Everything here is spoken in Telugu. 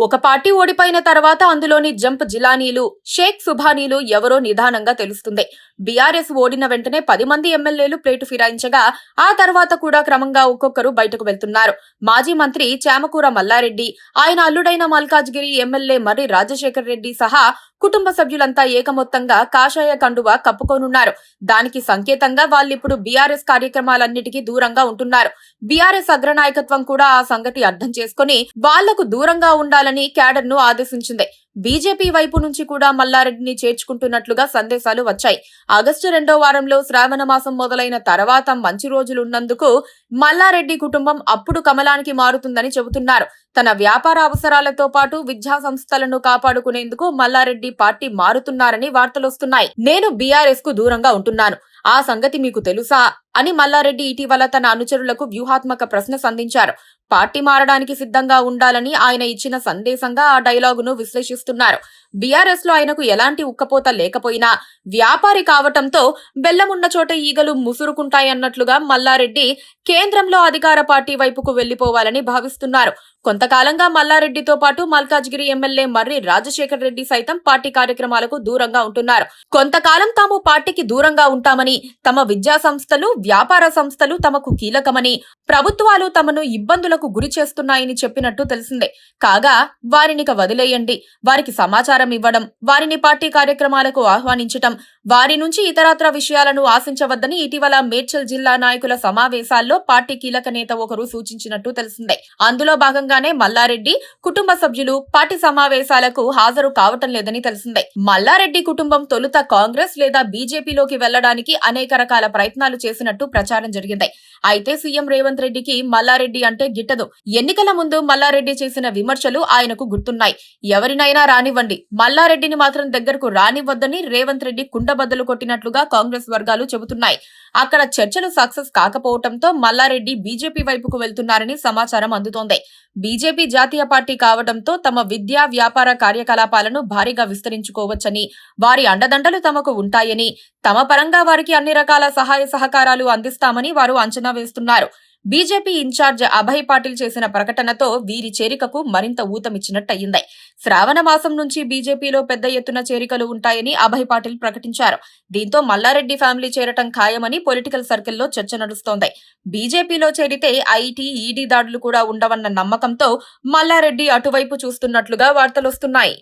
ఒక పార్టీ ఓడిపోయిన తర్వాత అందులోని జంప్ జిలానీలు, షేక్ సుభానీలు ఎవరో నిదానంగా తెలుస్తుంది. బీఆర్ఎస్ ఓడిన వెంటనే 10 మంది ఎమ్మెల్యేలు ప్లేటు ఫిరాయించగా ఆ తర్వాత కూడా క్రమంగా ఒక్కొక్కరు బయటకు వెళ్తున్నారు. మాజీ మంత్రి చామకూర మల్లారెడ్డి, ఆయన అల్లుడైన మల్కాజ్గిరి ఎమ్మెల్యే మర్రి రాజశేఖర్ రెడ్డి సహా కుటుంబ సభ్యులంతా ఏకమొత్తంగా కాషాయ కండువా కప్పుకోనున్నారు. దానికి సంకేతంగా వాళ్ళిప్పుడు బీఆర్ఎస్ కార్యక్రమాలన్నిటికీ దూరంగా ఉంటున్నారు. బీఆర్ఎస్ అగ్రనాయకత్వం కూడా ఆ సంగతి అర్థం చేసుకుని వాళ్లకు దూరంగా ఉండాలని క్యాడర్ ను ఆదేశించింది. బీజేపీ వైపు నుంచి కూడా మల్లారెడ్డిని చేర్చుకుంటున్నట్లుగా సందేశాలు వచ్చాయి. ఆగస్టు 2వ వారంలో శ్రావణ మాసం మొదలైన తర్వాత మంచి రోజులున్నందుకు మల్లారెడ్డి కుటుంబం అప్పుడు కమలానికి మారుతుందని చెబుతున్నారు. తన వ్యాపార అవసరాలతో పాటు విద్యా సంస్థలను కాపాడుకునేందుకు మల్లారెడ్డి పార్టీ మారుతున్నారని వార్తలొస్తున్నాయి. నేను బీఆర్ఎస్ కు దూరంగా ఉంటున్నాను, ఆ సంగతి మీకు తెలుసా అని మల్లారెడ్డి ఇటీవల తన అనుచరులకు వ్యూహాత్మక ప్రశ్న సంధించారు. పార్టీ మారడానికి సిద్ధంగా ఉండాలని ఆయన ఇచ్చిన సందేశంగా ఆ డైలాగును విశ్లేషిస్తున్నారు. బీఆర్ఎస్ లో ఆయనకు ఎలాంటి ఉక్కపోత లేకపోయినా వ్యాపారి కావటంతో బెల్లమున్న చోట ఈగలు ముసురుకుంటాయన్నట్లుగా మల్లారెడ్డి కేంద్రంలో అధికార పార్టీ వైపుకు వెళ్లిపోవాలని భావిస్తున్నారు. కొంతకాలంగా మల్లారెడ్డితో పాటు మల్కాజ్గిరి ఎమ్మెల్యే మర్రి రాజశేఖర్ రెడ్డి సైతం పార్టీ కార్యక్రమాలకు దూరంగా ఉంటున్నారు. కొంతకాలం తాము పార్టీకి దూరంగా ఉంటామని, తమ విద్యా సంస్థలు, వ్యాపార సంస్థలు తమకు కీలకమని, ప్రభుత్వాలు తమను ఇబ్బందులకు గురి చేస్తున్నాయని చెప్పినట్టు తెలిసిందే. కాగా వారినిక వదిలేయండి, వారికి సమాచారం ఇవ్వడం, వారిని పార్టీ కార్యక్రమాలకు ఆహ్వానించటం, వారి నుంచి ఇతరత్ర విషయాలను ఆశించవద్దని ఇటీవల మేడ్చల్ జిల్లా నాయకుల సమావేశాల్లో పార్టీ కీలక నేత ఒకరు సూచించినట్టు తెలిసిందే. అందులో భాగంగానే మల్లారెడ్డి కుటుంబ సభ్యులు పార్టీ సమావేశాలకు హాజరు కావటం లేదని తెలిసిందే. మల్లారెడ్డి కుటుంబం తొలుత కాంగ్రెస్ లేదా బీజేపీలోకి వెళ్లడానికి అనేక రకాల ప్రయత్నాలు చేసినట్టు ప్రచారం జరిగింది. అయితే సీఎం రేవంత్ రెడ్డికి మల్లారెడ్డి అంటే గిట్టదు. ఎన్నికల ముందు మల్లారెడ్డి చేసిన విమర్శలు ఆయనకు గుర్తున్నాయి. ఎవరినైనా రానివ్వండి, మల్లారెడ్డిని మాత్రం దగ్గరకు రానివ్వద్దని రేవంత్ రెడ్డి కుండబద్దలు కొట్టినట్లుగా కాంగ్రెస్ వర్గాలు చెబుతున్నాయి. అక్కడ చర్చలు సక్సెస్ కాకపోవడంతో మల్లారెడ్డి బీజేపీ వైపుకు వెళ్తున్నారని సమాచారం అందుతోంది. బీజేపీ జాతీయ పార్టీ కావడంతో తమ విద్యా, వ్యాపార కార్యకలాపాలను భారీగా విస్తరించుకోవచ్చని, వారి అండదండలు తమకు ఉంటాయని, తమ పరంగా వారికి అన్ని రకాల సహాయ సహకారాలు అందిస్తామని వారు అంచనా వేస్తున్నారు. బీజేపీ ఇన్ఛార్జ్ అభయ్ పాటిల్ చేసిన ప్రకటనతో వీరి చేరికకు మరింత ఊతమిచ్చినట్టయింది. శ్రావణ మాసం నుంచి బీజేపీలో పెద్ద ఎత్తున చేరికలు ఉంటాయని అభయ్ పాటిల్ ప్రకటించారు. దీంతో మల్లారెడ్డి ఫ్యామిలీ చేరటం ఖాయమని పొలిటికల్ సర్కిల్లో చర్చ నడుస్తోంది. బీజేపీలో చేరితే ఐటీ, ఈడీ దాడులు కూడా ఉండవన్న నమ్మకంతో మల్లారెడ్డి అటువైపు చూస్తున్నట్లుగా వార్తలొస్తున్నాయి.